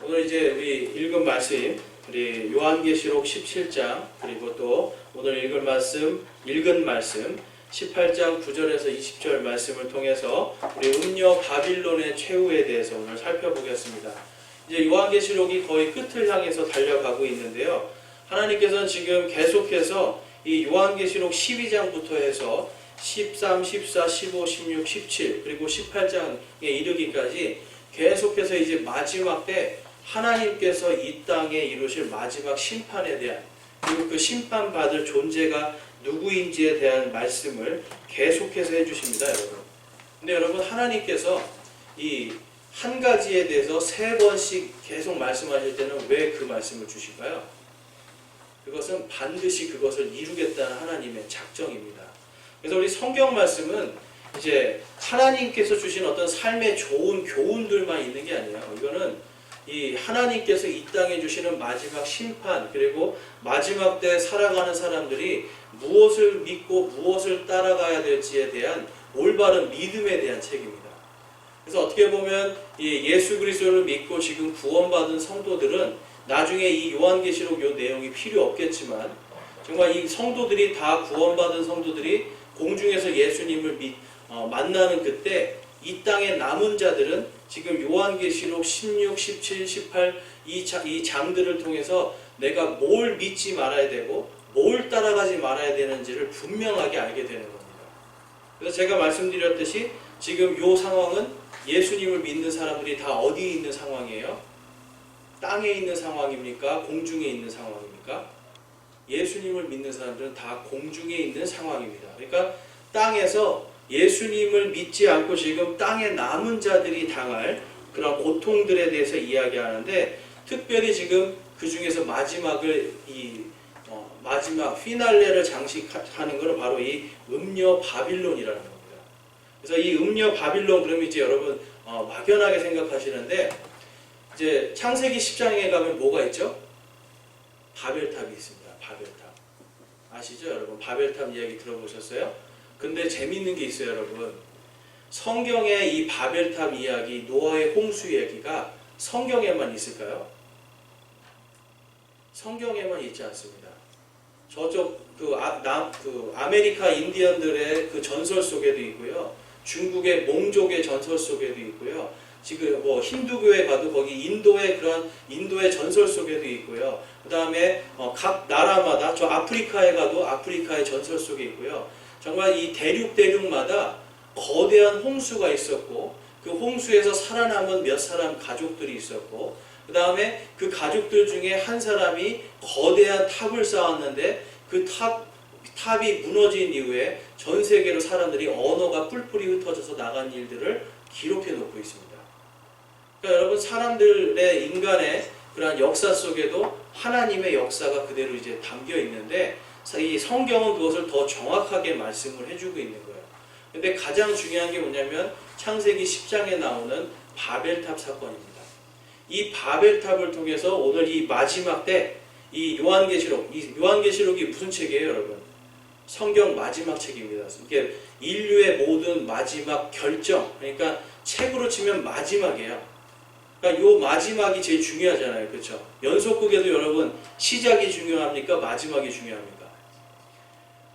오늘 이제 우리 읽은 말씀, 우리 요한계시록 17장, 그리고 또 오늘 읽은 말씀 18장 9절에서 20절 말씀을 통해서 우리 음녀 바빌론의 최후에 대해서 오늘 살펴보겠습니다. 이제 요한계시록이 거의 끝을 향해서 달려가고 있는데요. 하나님께서는 지금 계속해서 이 요한계시록 12장부터 해서 13, 14, 15, 16, 17 그리고 18장에 이르기까지 계속해서 이제 마지막 때 하나님께서 이 땅에 이루실 마지막 심판에 대한, 그리고 그 심판받을 존재가 누구인지에 대한 말씀을 계속해서 해주십니다, 여러분. 근데 여러분, 하나님께서 이 한 가지에 대해서 3번씩 계속 말씀하실 때는 왜 그 말씀을 주실까요? 그것은 반드시 그것을 이루겠다는 하나님의 작정입니다. 그래서 우리 성경 말씀은 이제 하나님께서 주신 어떤 삶의 좋은 교훈들만 있는 게 아니에요. 이거는 이 하나님께서 이 땅에 주시는 마지막 심판, 그리고 마지막 때 살아가는 사람들이 무엇을 믿고 무엇을 따라가야 될지에 대한 올바른 믿음에 대한 책입니다. 그래서 어떻게 보면 이 예수 그리스도를 믿고 지금 구원받은 성도들은 나중에 이 요한계시록 요 내용이 필요 없겠지만, 정말 이 성도들이 다 구원받은 성도들이 공중에서 예수님을 만나는 그때 이 땅의 남은 자들은 지금 요한계시록 16, 17, 18 이 장들을 통해서 내가 뭘 믿지 말아야 되고 뭘 따라가지 말아야 되는지를 분명하게 알게 되는 겁니다. 그래서 제가 말씀드렸듯이 지금 이 상황은 예수님을 믿는 사람들이 다 어디에 있는 상황이에요? 땅에 있는 상황입니까? 공중에 있는 상황입니까? 예수님을 믿는 사람들은 다 공중에 있는 상황입니다. 그러니까 땅에서 예수님을 믿지 않고 지금 땅에 남은 자들이 당할 그런 고통들에 대해서 이야기하는데, 특별히 지금 그 중에서 마지막을 마지막 피날레를 장식하는 것은 바로 이 음녀 바빌론이라는 겁니다. 그래서 이 음녀 바빌론, 그러면 이제 여러분 막연하게 생각하시는데, 이제 창세기 10장에 가면 뭐가 있죠? 바벨탑이 있습니다. 바벨탑. 아시죠, 여러분? 바벨탑 이야기 들어보셨어요? 근데 재밌는 게 있어요, 여러분. 성경에 이 바벨탑 이야기, 노아의 홍수 이야기가 성경에만 있을까요? 성경에만 있지 않습니다. 저쪽 아메리카 인디언들의 그 전설 속에도 있고요. 중국의 몽족의 전설 속에도 있고요. 지금 힌두교에 가도 거기 인도의 전설 속에도 있고요. 그 다음에 각 나라마다 저 아프리카에 가도 아프리카의 전설 속에 있고요. 정말 이 대륙마다 거대한 홍수가 있었고, 그 홍수에서 살아남은 몇 사람 가족들이 있었고, 그 다음에 그 가족들 중에 한 사람이 거대한 탑을 쌓았는데 그 탑이 무너진 이후에 전 세계로 사람들이 언어가 뿔뿔이 흩어져서 나간 일들을 기록해 놓고 있습니다. 그러니까 여러분, 사람들의 인간의 그러한 역사 속에도 하나님의 역사가 그대로 이제 담겨 있는데, 이 성경은 그것을 더 정확하게 말씀을 해주고 있는 거예요. 근데 가장 중요한 게 뭐냐면 창세기 10장에 나오는 바벨탑 사건입니다. 이 바벨탑을 통해서 오늘 이 마지막 때 이 요한계시록이 무슨 책이에요, 여러분? 성경 마지막 책입니다. 이게 인류의 모든 마지막 결정, 그러니까 책으로 치면 마지막이에요. 그러니까 요 마지막이 제일 중요하잖아요, 그렇죠? 연속극에도 여러분 시작이 중요합니까? 마지막이 중요합니까?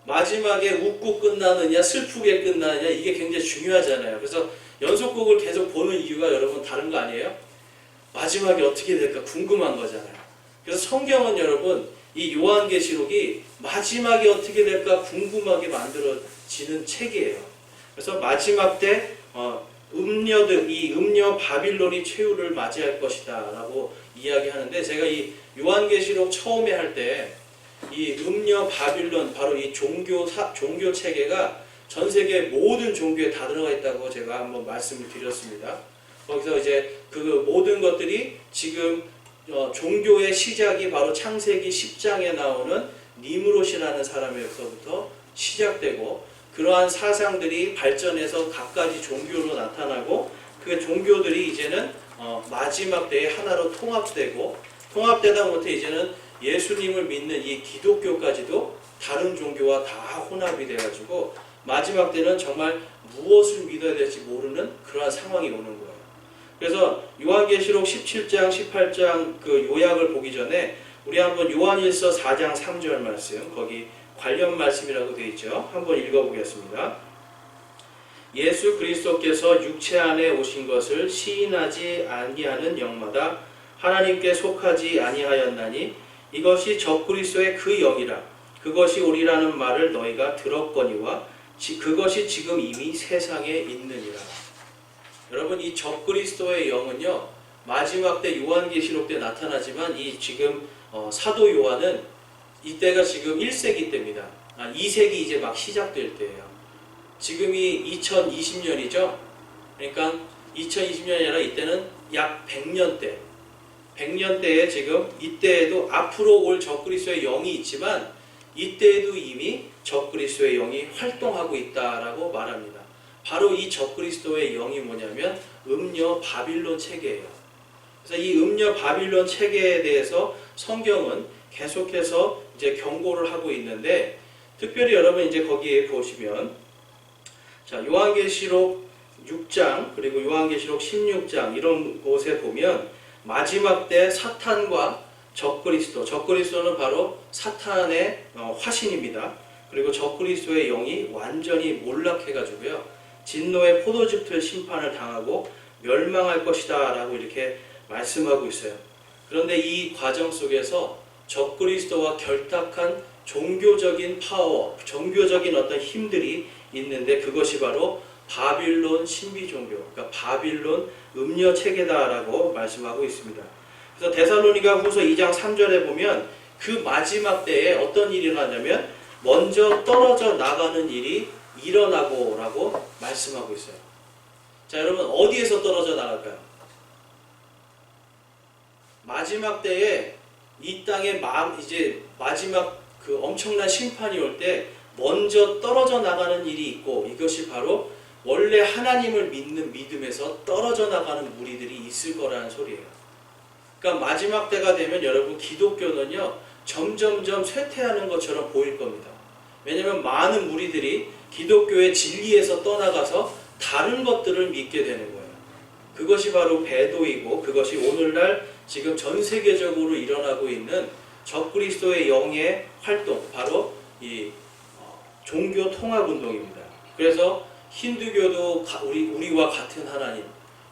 마지막에 웃고 끝나느냐 슬프게 끝나느냐, 이게 굉장히 중요하잖아요. 그래서 연속극을 계속 보는 이유가 여러분 다른 거 아니에요? 마지막이 어떻게 될까 궁금한 거잖아요. 그래서 성경은 여러분 이 요한계시록이 마지막이 어떻게 될까 궁금하게 만들어지는 책이에요. 그래서 마지막 때 이 음녀 바빌론이 최후를 맞이할 것이다 라고 이야기하는데, 제가 이 요한계시록 처음에 할 때 이 음녀 바빌론, 바로 이 종교 체계가 전 세계 모든 종교에 다 들어가 있다고 제가 한번 말씀을 드렸습니다. 거기서 이제 그 모든 것들이 지금 종교의 시작이 바로 창세기 10장에 나오는 니므롯이라는 사람에서부터 시작되고, 그러한 사상들이 발전해서 각가지 종교로 나타나고, 그 종교들이 이제는 마지막 때에 하나로 통합되다 못해 이제는 예수님을 믿는 이 기독교까지도 다른 종교와 다 혼합이 돼가지고 마지막 때는 정말 무엇을 믿어야 될지 모르는 그러한 상황이 오는 거예요. 그래서 요한계시록 17장, 18장 그 요약을 보기 전에 우리 한번 요한일서 4장 3절 말씀, 거기 관련 말씀이라고 되어 있죠. 한번 읽어보겠습니다. 예수 그리스도께서 육체 안에 오신 것을 시인하지 아니하는 영마다 하나님께 속하지 아니하였나니 이것이 적그리스도의 그 영이라. 그것이 오리라는 말을 너희가 들었거니와 그것이 지금 이미 세상에 있느니라. 여러분, 이 적그리스도의 영은요, 마지막 때 요한계시록 때 나타나지만 이 지금 사도 요한은 이때가 지금 1세기 때입니다. 2세기 이제 막 시작될 때예요. 지금이 2020년이죠. 그러니까 2020년이 아니라 이때는 약 100년 때. 100년 때에 지금 이때에도 앞으로 올 적그리스도의 영이 있지만 이때에도 이미 적그리스도의 영이 활동하고 있다라고 말합니다. 바로 이 적그리스도의 영이 뭐냐면 음녀 바빌론 체계예요. 그래서 이 음녀 바빌론 체계에 대해서 성경은 계속해서 이제 경고를 하고 있는데, 특별히 여러분 이제 거기에 보시면 자, 요한계시록 6장 그리고 요한계시록 16장 이런 곳에 보면 마지막 때 사탄과 적그리스도는 바로 사탄의 화신입니다. 그리고 적그리스도의 영이 완전히 몰락해가지고요, 진노의 포도즙틀 심판을 당하고 멸망할 것이다 라고 이렇게 말씀하고 있어요. 그런데 이 과정 속에서 적그리스도와 결탁한 종교적인 파워, 종교적인 어떤 힘들이 있는데 그것이 바로 바빌론 신비 종교, 그러니까 바빌론 음녀 체계다라고 말씀하고 있습니다. 그래서 데살로니가 후서 2장 3절에 보면 그 마지막 때에 어떤 일이 일어나냐면 먼저 떨어져 나가는 일이 일어나고 라고 말씀하고 있어요. 자, 여러분 어디에서 떨어져 나갈까요? 마지막 때에 이 땅에 이제 마지막 그 엄청난 심판이 올 때 먼저 떨어져 나가는 일이 있고, 이것이 바로 원래 하나님을 믿는 믿음에서 떨어져 나가는 무리들이 있을 거라는 소리예요. 그러니까 마지막 때가 되면 여러분 기독교는요 점점점 쇠퇴하는 것처럼 보일 겁니다. 왜냐하면 많은 무리들이 기독교의 진리에서 떠나가서 다른 것들을 믿게 되는 거예요. 그것이 바로 배도이고 그것이 오늘날 지금 전 세계적으로 일어나고 있는 적그리스도의 영의 활동, 바로 이 종교 통합 운동입니다. 그래서 힌두교도 우리와 같은 하나님,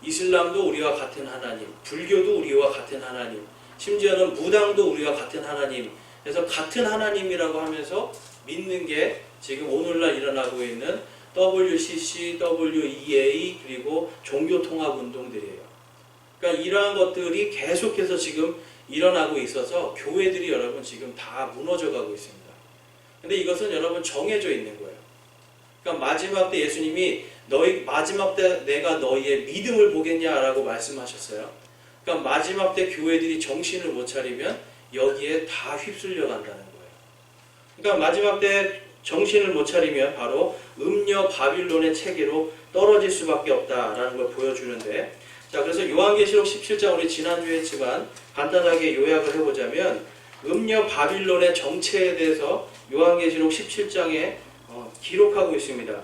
이슬람도 우리와 같은 하나님, 불교도 우리와 같은 하나님, 심지어는 무당도 우리와 같은 하나님, 그래서 같은 하나님이라고 하면서 믿는 게 지금 오늘날 일어나고 있는 WCC, WEA 그리고 종교통합 운동들이에요. 그러니까 이러한 것들이 계속해서 지금 일어나고 있어서 교회들이 여러분 지금 다 무너져 가고 있습니다. 근데 이것은 여러분 정해져 있는 거예요. 그러니까 마지막 때 예수님이 마지막 때 내가 너희의 믿음을 보겠냐라고 말씀하셨어요. 그러니까 마지막 때 교회들이 정신을 못 차리면 여기에 다 휩쓸려 간다는 거예요. 그러니까 마지막 때 정신을 못 차리면 바로 음녀 바빌론의 체계로 떨어질 수밖에 없다라는 걸 보여주는데, 자, 그래서 요한계시록 17장 우리 지난주에 했지만 간단하게 요약을 해보자면 음녀 바빌론의 정체에 대해서 요한계시록 17장에 기록하고 있습니다.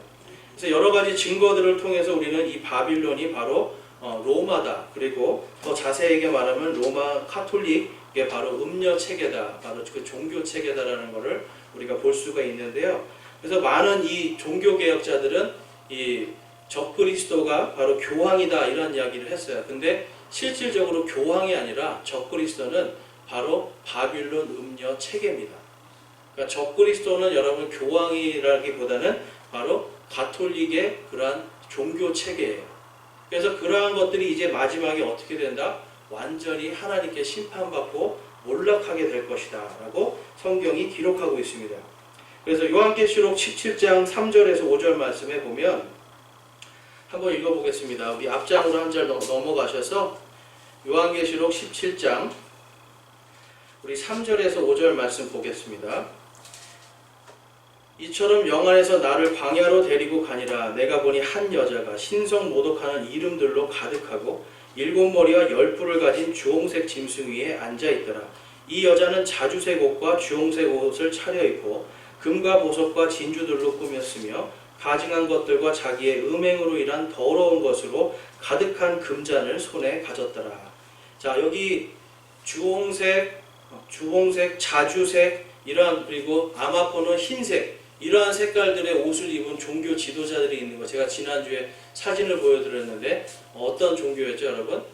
그래서 여러 가지 증거들을 통해서 우리는 이 바빌론이 바로 로마다, 그리고 더 자세하게 말하면 로마 카톨릭의 바로 음녀 체계다, 바로 그 종교 체계다라는 것을 우리가 볼 수가 있는데요. 그래서 많은 이 종교 개혁자들은 이 적그리스도가 바로 교황이다 이런 이야기를 했어요. 근데 실질적으로 교황이 아니라 적그리스도는 바로 바빌론 음녀 체계입니다. 그러니까 적그리스도는 여러분 교황이라기보다는 바로 가톨릭의 그러한 종교 체계예요. 그래서 그러한 것들이 이제 마지막에 어떻게 된다? 완전히 하나님께 심판받고 몰락하게 될 것이다 라고 성경이 기록하고 있습니다. 그래서 요한계시록 17장 3절에서 5절 말씀에 보면 한번 읽어보겠습니다. 우리 앞장으로 한 절 넘어가셔서 요한계시록 17장 우리 3절에서 5절 말씀 보겠습니다. 이처럼 영안에서 나를 광야로 데리고 가니라. 내가 보니 한 여자가 신성 모독하는 이름들로 가득하고 7머리와 10뿔을 가진 주홍색 짐승 위에 앉아있더라. 이 여자는 자주색 옷과 주홍색 옷을 차려입고 금과 보석과 진주들로 꾸몄으며 가증한 것들과 자기의 음행으로 인한 더러운 것으로 가득한 금잔을 손에 가졌더라. 자, 여기 주홍색, 자주색, 이러한, 그리고 아마포는 흰색, 이러한 색깔들의 옷을 입은 종교 지도자들이 있는 거. 제가 지난주에 사진을 보여드렸는데 어떤 종교였죠, 여러분?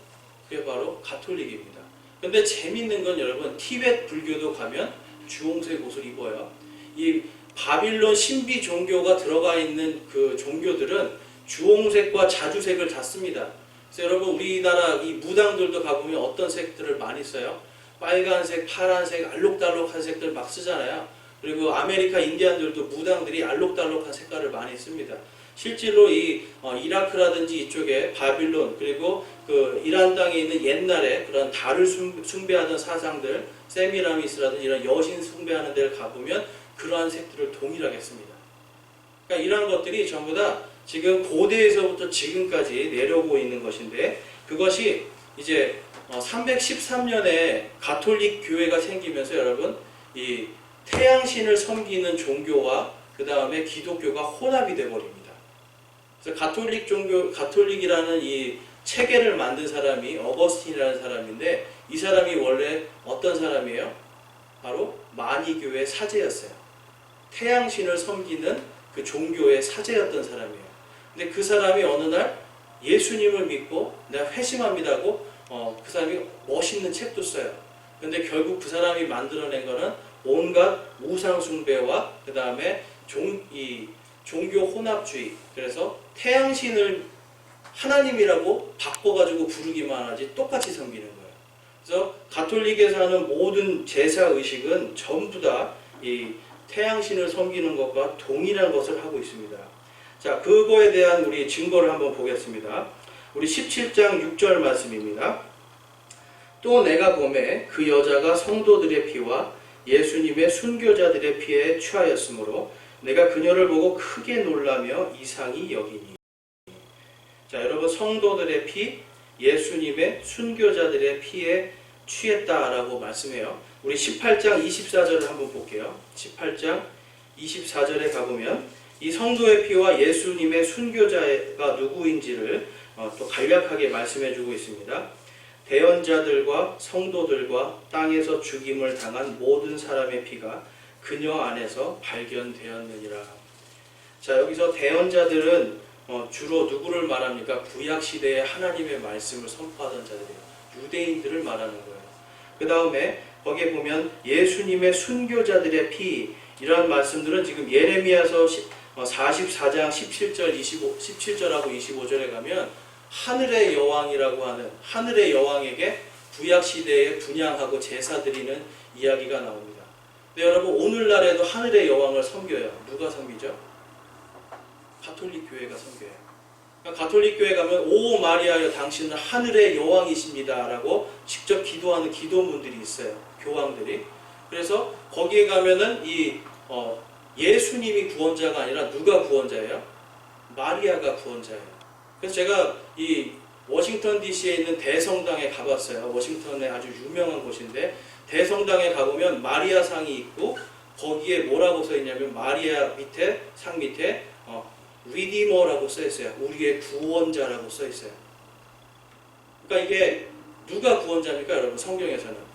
그게 바로 가톨릭입니다. 근데 재밌는 건 여러분, 티베트 불교도 가면 주홍색 옷을 입어요. 이 바빌론 신비 종교가 들어가 있는 그 종교들은 주홍색과 자주색을 다 씁니다. 그래서 여러분, 우리나라 이 무당들도 가보면 어떤 색들을 많이 써요? 빨간색, 파란색, 알록달록한 색들 막 쓰잖아요. 그리고 아메리카 인디안들도 무당들이 알록달록한 색깔을 많이 씁니다. 실제로 이 이라크라든지 이쪽에 바빌론, 그리고 그 이란 땅에 있는 옛날에 그런 달을 숭배하던 사상들, 세미라미스라든지 이런 여신 숭배하는 데를 가보면 그러한 색들을 동일하게 씁니다. 그러니까 이러한 것들이 전부 다 지금 고대에서부터 지금까지 내려오고 있는 것인데, 그것이 이제 313년에 가톨릭 교회가 생기면서 여러분, 이 태양신을 섬기는 종교와 그 다음에 기독교가 혼합이 되어버립니다. 그래서 가톨릭 종교, 가톨릭이라는 이 체계를 만든 사람이 어거스틴이라는 사람인데, 이 사람이 원래 어떤 사람이에요? 바로 마니교의 사제였어요. 태양신을 섬기는 그 종교의 사제였던 사람이에요. 근데 그 사람이 어느 날 예수님을 믿고 내가 회심합니다고 그 사람이 멋있는 책도 써요. 근데 결국 그 사람이 만들어낸 거는 온갖 우상 숭배와 그 다음에 종교 혼합주의. 그래서 태양신을 하나님이라고 바꿔가지고 부르기만 하지 똑같이 섬기는 거예요. 그래서 가톨릭에서 하는 모든 제사 의식은 전부 다 이 태양신을 섬기는 것과 동일한 것을 하고 있습니다. 자, 그거에 대한 우리 증거를 한번 보겠습니다. 우리 17장 6절 말씀입니다. 또 내가 보매 그 여자가 성도들의 피와 예수님의 순교자들의 피에 취하였으므로 내가 그녀를 보고 크게 놀라며 이상히 여기니. 자, 여러분, 성도들의 피, 예수님의 순교자들의 피에 취했다라고 말씀해요. 우리 18장 24절을 한번 볼게요. 18장 24절에 가보면 이 성도의 피와 예수님의 순교자가 누구인지를 또 간략하게 말씀해주고 있습니다. 대언자들과 성도들과 땅에서 죽임을 당한 모든 사람의 피가 그녀 안에서 발견되었느니라. 자, 여기서 대언자들은 주로 누구를 말합니까? 구약시대에 하나님의 말씀을 선포하던 자들이에요. 유대인들을 말하는 거예요. 그 다음에 거기에 보면 예수님의 순교자들의 피, 이런 말씀들은 지금 예레미야서 44장 17절하고 25절에 가면 하늘의 여왕이라고 하는 하늘의 여왕에게 구약시대에 분향하고 제사 드리는 이야기가 나옵니다. 근데 여러분, 오늘날에도 하늘의 여왕을 섬겨요. 누가 섬기죠? 가톨릭 교회가 섬겨요. 그러니까 가톨릭 교회 가면 오 마리아여 당신은 하늘의 여왕이십니다 라고 직접 기도하는 기도문들이 있어요. 교황들이. 그래서 거기에 가면은 예수님이 구원자가 아니라 누가 구원자예요? 마리아가 구원자예요. 그래서 제가 이 워싱턴 DC에 있는 대성당에 가봤어요. 워싱턴에 아주 유명한 곳인데, 대성당에 가보면 마리아 상이 있고 거기에 뭐라고 써 있냐면 마리아 밑에 상 밑에 리디머라고 써 있어요. 우리의 구원자라고 써 있어요. 그러니까 이게 누가 구원자입니까, 여러분? 성경에서는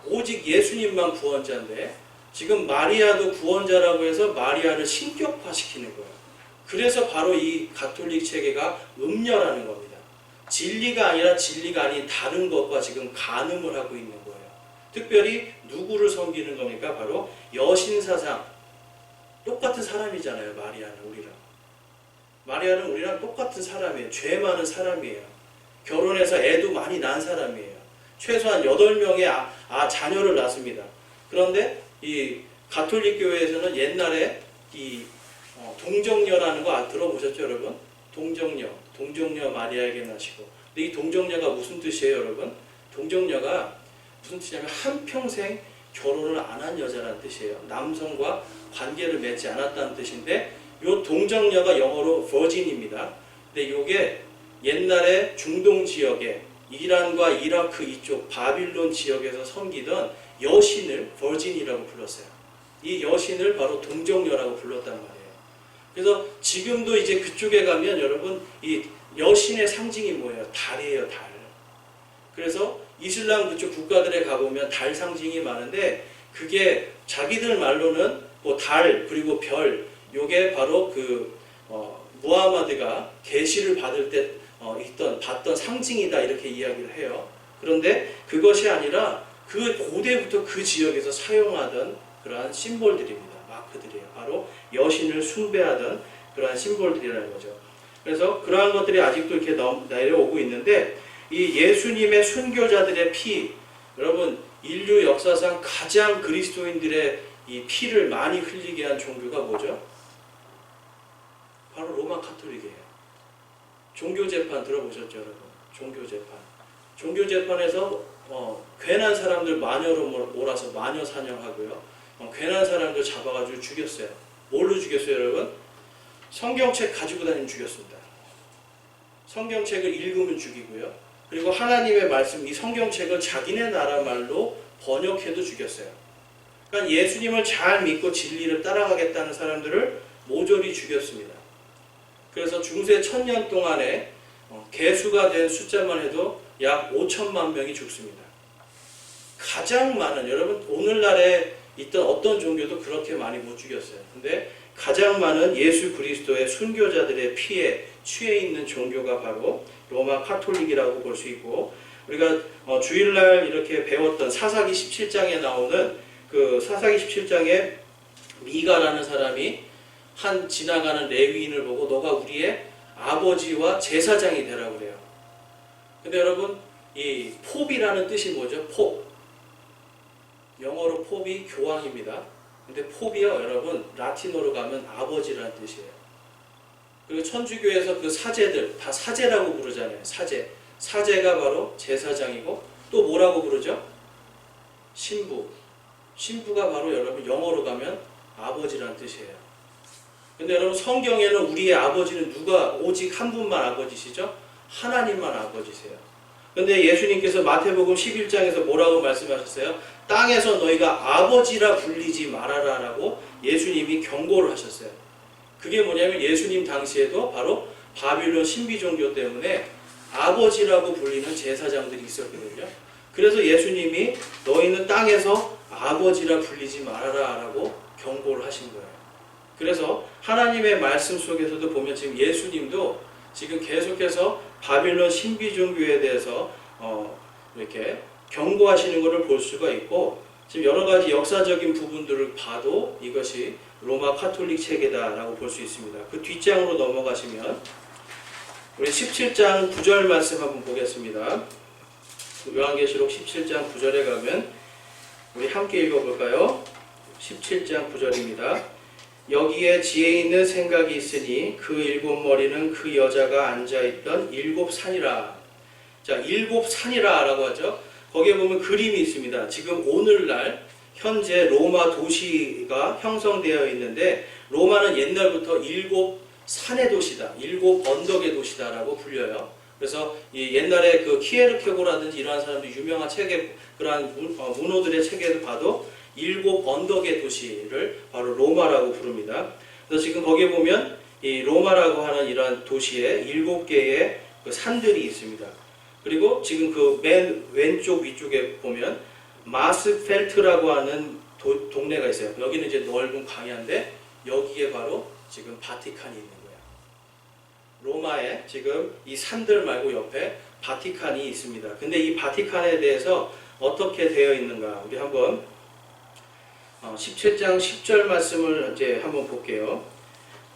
오직 예수님만 구원자인데 지금 마리아도 구원자라고 해서 마리아를 신격화시키는 거예요. 그래서 바로 이 가톨릭 체계가 음녀라는 겁니다. 진리가 아니라 진리가 아닌 다른 것과 지금 간음을 하고 있는 거예요. 특별히 누구를 섬기는 겁니까? 바로 여신사상. 똑같은 사람이잖아요, 마리아는 우리랑. 마리아는 우리랑 똑같은 사람이에요. 죄 많은 사람이에요. 결혼해서 애도 많이 낳은 사람이에요. 최소한 8명의 자녀를 낳습니다. 그런데 이 가톨릭 교회에서는 옛날에 이 동정녀라는 거 들어보셨죠, 여러분? 동정녀 마리아에게 나시고. 근데 이 동정녀가 무슨 뜻이에요, 여러분? 동정녀가 무슨 뜻이냐면 한평생 결혼을 안 한 여자라는 뜻이에요. 남성과 관계를 맺지 않았다는 뜻인데, 요 동정녀가 영어로 virgin입니다. 근데 이게 옛날에 중동 지역에 이란과 이라크 이쪽 바빌론 지역에서 섬기던 여신을 virgin이라고 불렀어요. 이 여신을 바로 동정녀라고 불렀단 말이에요. 그래서 지금도 이제 그쪽에 가면 여러분 이 여신의 상징이 뭐예요? 달이에요, 달. 그래서 이슬람 그쪽 국가들에 가보면 달 상징이 많은데 그게 자기들 말로는 뭐 달 그리고 별 요게 바로 그 무하마드가 계시를 받을 때 봤던 상징이다 이렇게 이야기를 해요. 그런데 그것이 아니라 그 고대부터 그 지역에서 사용하던 그러한 심볼들입니다. 마크들이에요. 바로 여신을 숭배하던 그러한 심볼들이라는 거죠. 그래서 그러한 것들이 아직도 이렇게 내려오고 있는데 이 예수님의 순교자들의 피, 여러분 인류 역사상 가장 그리스도인들의 이 피를 많이 흘리게 한 종교가 뭐죠? 바로 로마 카톨릭이에요. 종교재판 들어보셨죠, 여러분? 종교재판. 종교재판에서 괜한 사람들 마녀로 몰아서 마녀 사냥하고요. 괜한 사람들 잡아가지고 죽였어요. 뭘로 죽였어요, 여러분? 성경책 가지고 다니면 죽였습니다. 성경책을 읽으면 죽이고요. 그리고 하나님의 말씀, 이 성경책을 자기네 나라 말로 번역해도 죽였어요. 그러니까 예수님을 잘 믿고 진리를 따라가겠다는 사람들을 모조리 죽였습니다. 그래서 중세 1000년 동안에 개수가 된 숫자만 해도 약 5천만 명이 죽습니다. 가장 많은, 여러분 오늘날에 있던 어떤 종교도 그렇게 많이 못 죽였어요. 근데 가장 많은 예수 그리스도의 순교자들의 피에 취해 있는 종교가 바로 로마 카톨릭이라고 볼 수 있고, 우리가 주일날 이렇게 배웠던 사사기 17장에 나오는 그 사사기 17장에 미가라는 사람이 한 지나가는 레위인을 보고 너가 우리의 아버지와 제사장이 되라고 그래요. 근데 여러분 이 pop이라는 뜻이 뭐죠? 팝. 영어로 pop이 교황입니다. 근데 pop이요 여러분 라틴어로 가면 아버지라는 뜻이에요. 그리고 천주교에서 그 사제들 다 사제라고 부르잖아요. 사제. 사제가 바로 제사장이고 또 뭐라고 부르죠? 신부. 신부가 바로 여러분 영어로 가면 아버지라는 뜻이에요. 근데 여러분 성경에는 우리의 아버지는 누가 오직 한 분만 아버지시죠? 하나님만 아버지세요. 근데 예수님께서 마태복음 11장에서 뭐라고 말씀하셨어요? 땅에서 너희가 아버지라 불리지 말아라 라고 예수님이 경고를 하셨어요. 그게 뭐냐면 예수님 당시에도 바로 바빌론 신비종교 때문에 아버지라고 불리는 제사장들이 있었거든요. 그래서 예수님이 너희는 땅에서 아버지라 불리지 말아라 라고 경고를 하신 거예요. 그래서 하나님의 말씀 속에서도 보면 지금 예수님도 지금 계속해서 바빌론 신비종교에 대해서 이렇게 경고하시는 것을 볼 수가 있고, 지금 여러 가지 역사적인 부분들을 봐도 이것이 로마 카톨릭 체계다라고 볼 수 있습니다. 그 뒷장으로 넘어가시면 우리 17장 9절 말씀 한번 보겠습니다. 요한계시록 17장 9절에 가면 우리 함께 읽어볼까요? 17장 9절입니다. 여기에 지혜 있는 생각이 있으니 그 일곱 머리는 그 여자가 앉아있던 일곱 산이라. 자, 일곱 산이라 라고 하죠. 거기에 보면 그림이 있습니다. 지금 오늘날 현재 로마 도시가 형성되어 있는데, 로마는 옛날부터 일곱 산의 도시다, 일곱 언덕의 도시다 라고 불려요. 그래서 이 옛날에 그 키에르케고라든지 이러한 사람들 유명한 책에, 그러한 문호들의 책에도 봐도 일곱 언덕의 도시를 바로 로마라고 부릅니다. 그래서 지금 거기에 보면 이 로마라고 하는 이러한 도시에 일곱 개의 그 산들이 있습니다. 그리고 지금 그 맨 왼쪽 위쪽에 보면 마스펠트라고 하는 동네가 있어요. 여기는 이제 넓은 광야인데 여기에 바로 지금 바티칸이 있는 거예요. 로마에 지금 이 산들 말고 옆에 바티칸이 있습니다. 근데 이 바티칸에 대해서 어떻게 되어 있는가? 우리 한번 17장 10절 말씀을 이제 한번 볼게요.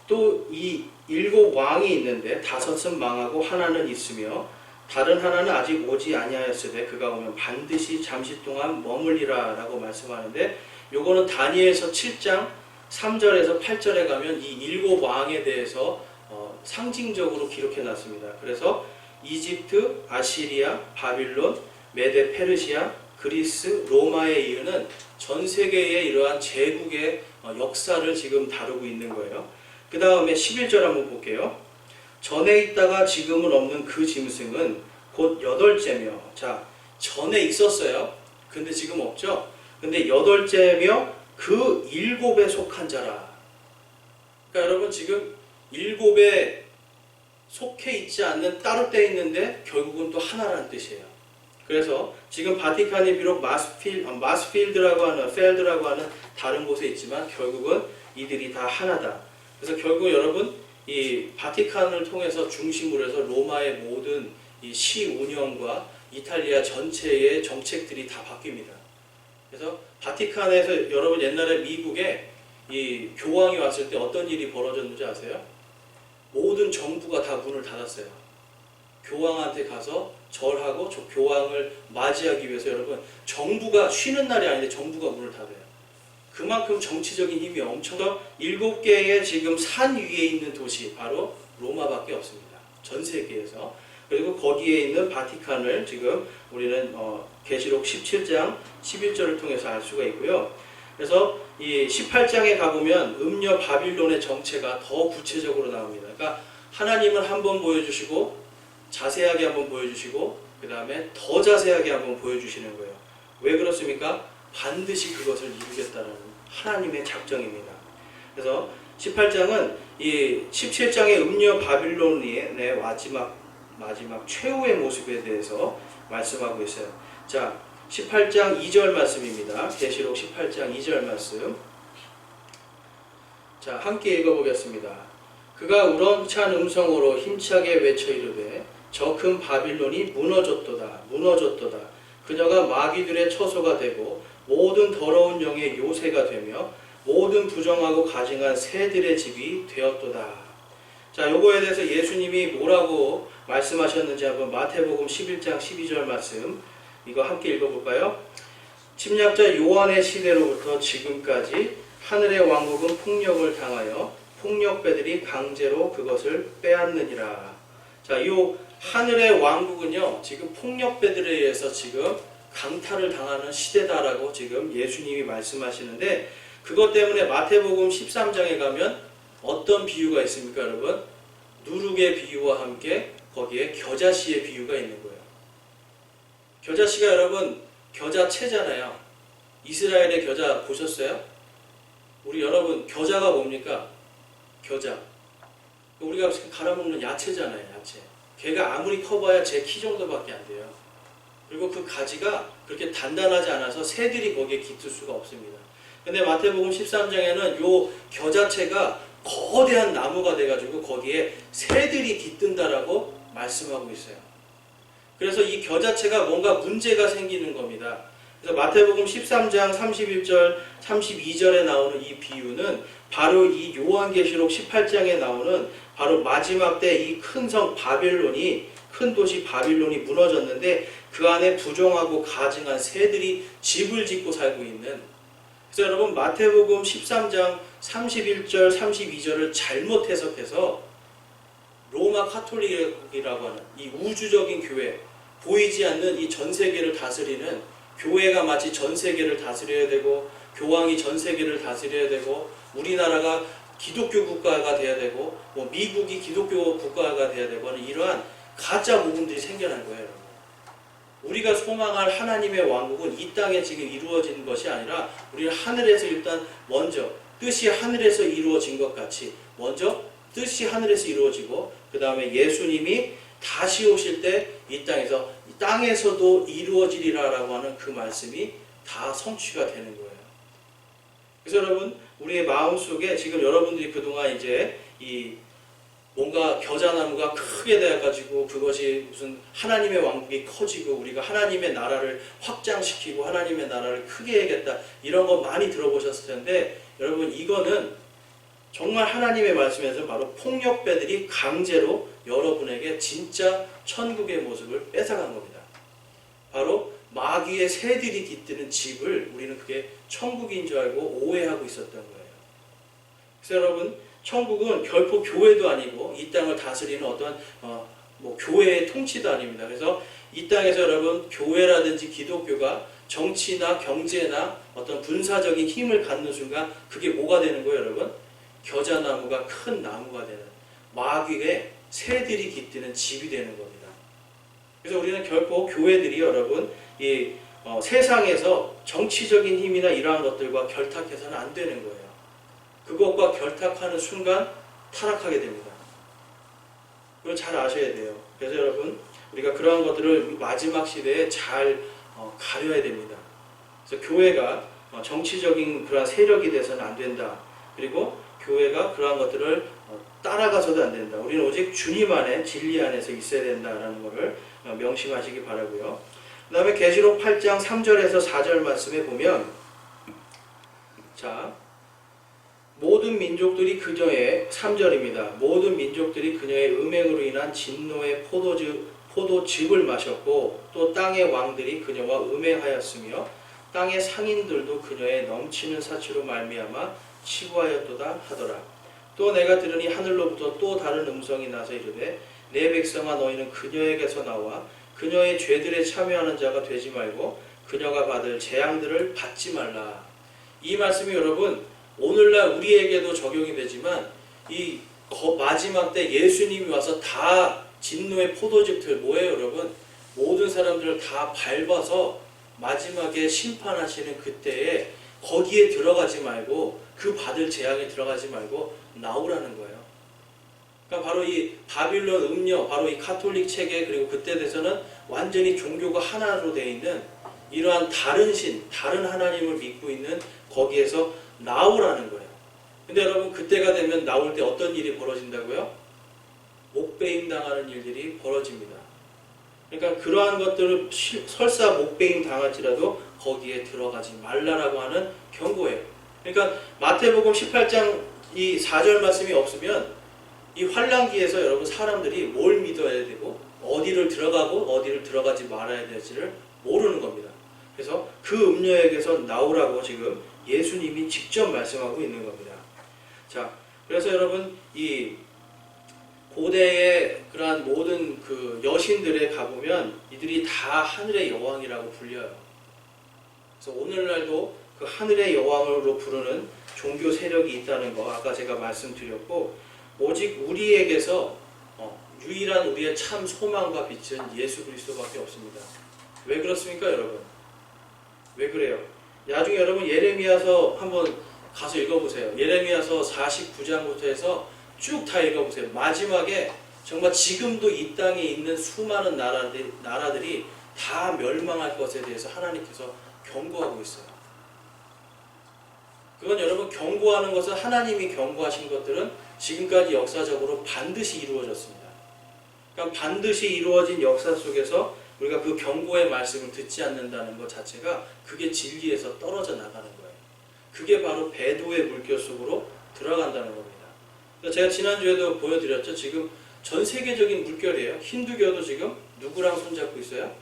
또 이 일곱 왕이 있는데 다섯은 망하고 하나는 있으며 다른 하나는 아직 오지 아니하였으되 그가 오면 반드시 잠시 동안 머물리라 라고 말씀하는데, 요거는 다니엘서 7장 3절에서 8절에 가면 이 일곱 왕에 대해서 상징적으로 기록해 놨습니다. 그래서 이집트, 아시리아, 바빌론, 메데 페르시아, 그리스, 로마에 이르는 전 세계의 이러한 제국의 역사를 지금 다루고 있는 거예요. 그 다음에 11절 한번 볼게요. 전에 있다가 지금은 없는 그 짐승은 곧 여덟째며, 자, 전에 있었어요. 근데 지금 없죠. 근데 여덟째며 그 일곱에 속한 자라. 그러니까 여러분 지금 일곱에 속해 있지 않는 따로 떼 있는데 결국은 또 하나라는 뜻이에요. 그래서 지금 바티칸이 비록 마스필드라고 하는 펠드라고 하는 다른 곳에 있지만 결국은 이들이 다 하나다. 그래서 결국 여러분 이 바티칸을 통해서 중심으로 해서 로마의 모든 이 시 운영과 이탈리아 전체의 정책들이 다 바뀝니다. 그래서 바티칸에서 여러분 옛날에 미국에 이 교황이 왔을 때 어떤 일이 벌어졌는지 아세요? 모든 정부가 다 문을 닫았어요. 교황한테 가서 절하고 저 교황을 맞이하기 위해서 여러분 정부가 쉬는 날이 아닌데 정부가 문을 닫아요. 그만큼 정치적인 힘이 엄청 7개의 지금 산 위에 있는 도시 바로 로마밖에 없습니다. 전 세계에서. 그리고 거기에 있는 바티칸을 지금 우리는 계시록 17장 11절을 통해서 알 수가 있고요. 그래서 이 18장에 가보면 음녀 바빌론의 정체가 더 구체적으로 나옵니다. 그러니까 하나님은 한번 보여주시고 자세하게 한번 보여주시고 그 다음에 더 자세하게 한번 보여주시는 거예요. 왜 그렇습니까? 반드시 그것을 이루겠다는 하나님의 작정입니다. 그래서 18장은 이 17장의 음녀 바빌론의 마지막 최후의 모습에 대해서 말씀하고 있어요. 자, 18장 2절 말씀입니다. 계시록 18장 2절 말씀. 자, 함께 읽어보겠습니다. 그가 우렁찬 음성으로 힘차게 외쳐 이르되 저 큰 바빌론이 무너졌도다 무너졌도다. 그녀가 마귀들의 처소가 되고 모든 더러운 영의 요새가 되며 모든 부정하고 가증한 새들의 집이 되었도다. 자, 요거에 대해서 예수님이 뭐라고 말씀하셨는지 한번 마태복음 11장 12절 말씀 이거 함께 읽어볼까요? 침략자 요한의 시대로부터 지금까지 하늘의 왕국은 폭력을 당하여 폭력배들이 강제로 그것을 빼앗느니라. 자, 요 하늘의 왕국은요 지금 폭력배들에 의해서 지금 강탈을 당하는 시대다라고 지금 예수님이 말씀하시는데 그것 때문에 마태복음 13장에 가면 어떤 비유가 있습니까, 여러분? 누룩의 비유와 함께 거기에 겨자씨의 비유가 있는 거예요. 겨자씨가 여러분 겨자채잖아요. 이스라엘의 겨자 보셨어요? 우리 여러분 겨자가 뭡니까? 겨자. 우리가 갈아먹는 야채잖아요, 야채. 걔가 아무리 커봐야 제 키 정도밖에 안 돼요. 그리고 그 가지가 그렇게 단단하지 않아서 새들이 거기에 깃들 수가 없습니다. 근데 마태복음 13장에는 요 겨자채가 거대한 나무가 돼가지고 거기에 새들이 깃든다라고 말씀하고 있어요. 그래서 이 겨자채가 뭔가 문제가 생기는 겁니다. 그래서 마태복음 13장 31절, 32절에 나오는 이 비유는 바로 이 요한계시록 18장에 나오는 바로 마지막 때 이 큰 성 바빌론이 큰 도시 바빌론이 무너졌는데 그 안에 부정하고 가증한 새들이 집을 짓고 살고 있는 그래서 여러분 마태복음 13장 31절, 32절을 잘못 해석해서 로마 카톨릭이라고 하는 이 우주적인 교회 보이지 않는 이 전 세계를 다스리는 교회가 마치 전 세계를 다스려야 되고 교황이 전 세계를 다스려야 되고 우리나라가 기독교 국가가 돼야 되고 뭐 미국이 기독교 국가가 돼야 되고 하는 이러한 가짜 모금들이 생겨난 거예요. 여러분. 우리가 소망할 하나님의 왕국은 이 땅에 지금 이루어진 것이 아니라 우리는 하늘에서 일단 먼저 뜻이 하늘에서 이루어진 것 같이 먼저 뜻이 하늘에서 이루어지고 그 다음에 예수님이 다시 오실 때 이 땅에서도 이루어지리라라고 하는 그 말씀이 다 성취가 되는 거예요. 그래서 여러분 우리의 마음속에 지금 여러분들이 그동안 이제 이 뭔가 겨자나무가 크게 되어가지고 그것이 무슨 하나님의 왕국이 커지고 우리가 하나님의 나라를 확장시키고 하나님의 나라를 크게 해야겠다 이런 거 많이 들어보셨을 텐데 여러분 이거는 정말 하나님의 말씀에서 바로 폭력배들이 강제로 여러분에게 진짜 천국의 모습을 뺏어간 겁니다. 바로 마귀의 새들이 깃드는 집을 우리는 그게 천국인 줄 알고 오해하고 있었던 거예요. 그래서 여러분 천국은 결코 교회도 아니고 이 땅을 다스리는 어떤 뭐 교회의 통치도 아닙니다. 그래서 이 땅에서 여러분 교회라든지 기독교가 정치나 경제나 어떤 군사적인 힘을 갖는 순간 그게 뭐가 되는 거예요, 여러분? 겨자나무가 큰 나무가 되는 마귀의 새들이 깃드는 집이 되는 겁니다. 그래서 우리는 결코 교회들이 여러분 이 세상에서 정치적인 힘이나 이러한 것들과 결탁해서는 안 되는 거예요. 그것과 결탁하는 순간 타락하게 됩니다. 그걸 잘 아셔야 돼요. 그래서 여러분, 우리가 그러한 것들을 마지막 시대에 잘 가려야 됩니다. 그래서 교회가 정치적인 그러한 세력이 돼서는 안 된다. 그리고 교회가 그러한 것들을 따라가서도 안 된다. 우리는 오직 주님 안에 진리 안에서 있어야 된다라는 것을 명심하시기 바라고요. 그 다음에 계시록 8장 3절에서 4절 말씀에 보면, 자, 모든 민족들이 그녀의 3절입니다. 모든 민족들이 그녀의 음행으로 인한 진노의 포도즙을 마셨고 또 땅의 왕들이 그녀와 음행하였으며 땅의 상인들도 그녀의 넘치는 사치로 말미암아 치부하였도다 하더라. 또 내가 들으니 하늘로부터 또 다른 음성이 나서 이르되 내 백성아 너희는 그녀에게서 나와 그녀의 죄들에 참여하는 자가 되지 말고 그녀가 받을 재앙들을 받지 말라. 이 말씀이 여러분 오늘날 우리에게도 적용이 되지만 이 마지막 때 예수님이 와서 다 진노의 포도즙들 뭐예요 여러분? 모든 사람들을 다 밟아서 마지막에 심판하시는 그때에 거기에 들어가지 말고 그 받을 재앙에 들어가지 말고 나오라는 거예요. 그러니까 바로 이 바빌론 음녀, 바로 이 카톨릭 체계, 그리고 그때 돼서는 완전히 종교가 하나로 되어 있는 이러한 다른 신, 다른 하나님을 믿고 있는 거기에서 나오라는 거예요. 근데 여러분 그때가 되면 나올 때 어떤 일이 벌어진다고요? 목베임 당하는 일들이 벌어집니다. 그러니까 그러한 것들을 설사 목베임 당할지라도 거기에 들어가지 말라라고 하는 경고예요. 그러니까 마태복음 18장 이 4절 말씀이 없으면 이 환란기에서 여러분 사람들이 뭘 믿어야 되고 어디를 들어가고 어디를 들어가지 말아야 될지를 모르는 겁니다. 그래서 그 음녀에게서 나오라고 지금 예수님이 직접 말씀하고 있는 겁니다. 자, 그래서 여러분 이 고대의 그러한 모든 그 여신들에 가보면 이들이 다 하늘의 여왕이라고 불려요. 그래서 오늘날도 그 하늘의 여왕으로 부르는 종교 세력이 있다는 거 아까 제가 말씀드렸고, 오직 우리에게서 유일한 우리의 참 소망과 빛은 예수 그리스도밖에 없습니다. 왜 그렇습니까 여러분? 왜 그래요? 나중에 여러분 예레미야서 한번 가서 읽어보세요. 예레미야서 49장부터 해서 쭉 다 읽어보세요. 마지막에 정말 지금도 이 땅에 있는 수많은 나라들이 다 멸망할 것에 대해서 하나님께서 경고하고 있어요. 그건 여러분 경고하는 것은 하나님이 경고하신 것들은 지금까지 역사적으로 반드시 이루어졌습니다. 그러니까 반드시 이루어진 역사 속에서 우리가 그 경고의 말씀을 듣지 않는다는 것 자체가 그게 진리에서 떨어져 나가는 거예요. 그게 바로 배도의 물결 속으로 들어간다는 겁니다. 제가 지난주에도 보여드렸죠. 지금 전 세계적인 물결이에요. 힌두교도 지금 누구랑 손잡고 있어요?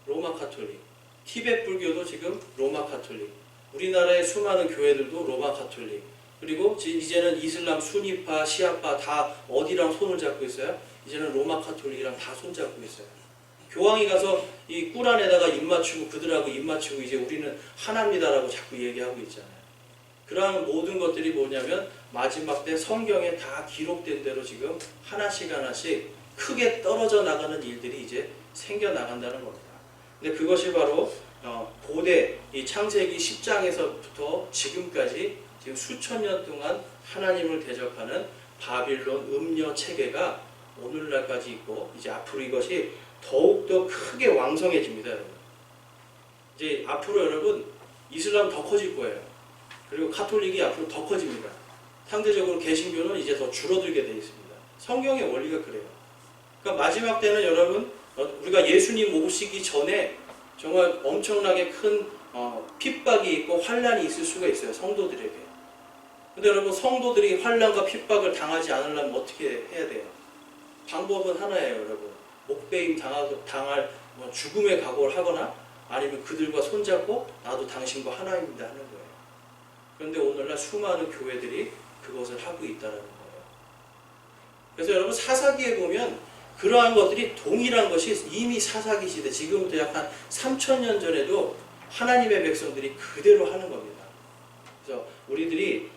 로마 카톨릭. 티베트 불교도 지금 로마 카톨릭. 우리나라의 수많은 교회들도 로마 카톨릭. 그리고 이제는 이슬람 수니파, 시아파 다 어디랑 손을 잡고 있어요? 이제는 로마 카톨릭이랑 다 손잡고 있어요. 교황이 가서 이 꿀 안에다가 입 맞추고 그들하고 입 맞추고 이제 우리는 하나입니다라고 자꾸 얘기하고 있잖아요. 그러한 모든 것들이 뭐냐면 마지막 때 성경에 다 기록된 대로 지금 하나씩 하나씩 크게 떨어져 나가는 일들이 이제 생겨나간다는 겁니다. 근데 그것이 바로 고대 이 창세기 10장에서부터 지금까지 지금 수천 년 동안 하나님을 대적하는 바빌론 음녀 체계가 오늘날까지 있고 이제 앞으로 이것이 더욱더 크게 왕성해집니다. 여러분. 이제 앞으로 여러분 이슬람 더 커질 거예요. 그리고 카톨릭이 앞으로 더 커집니다. 상대적으로 개신교는 이제 더 줄어들게 되어 있습니다. 성경의 원리가 그래요. 그러니까 마지막 때는 여러분 우리가 예수님 오시기 전에 정말 엄청나게 큰 핍박이 있고 환란이 있을 수가 있어요. 성도들에게. 근데 여러분 성도들이 환란과 핍박을 당하지 않으려면 어떻게 해야 돼요? 방법은 하나예요. 여러분 목베임 당할 죽음의 각오를 하거나 아니면 그들과 손잡고 나도 당신과 하나입니다 하는 거예요. 그런데 오늘날 수많은 교회들이 그것을 하고 있다는 거예요. 그래서 여러분 사사기에 보면 그러한 것들이 동일한 것이 이미 사사기 시대 지금부터 약 한 3000년 전에도 하나님의 백성들이 그대로 하는 겁니다. 그래서 우리들이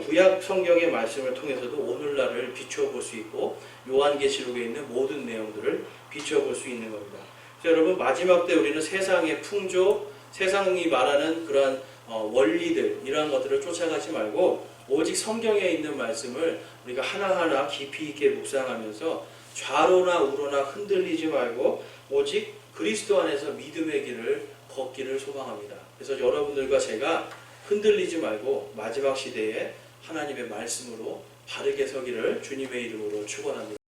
구약 성경의 말씀을 통해서도 오늘날을 비춰볼 수 있고 요한계시록에 있는 모든 내용들을 비춰볼 수 있는 겁니다. 그래서 여러분 마지막 때 우리는 세상의 풍조, 세상이 말하는 그러한 원리들 이러한 것들을 쫓아가지 말고 오직 성경에 있는 말씀을 우리가 하나하나 깊이 있게 묵상하면서 좌로나 우로나 흔들리지 말고 오직 그리스도 안에서 믿음의 길을 걷기를 소망합니다. 그래서 여러분들과 제가 흔들리지 말고 마지막 시대에 하나님의 말씀으로 바르게 서기를 주님의 이름으로 축원합니다.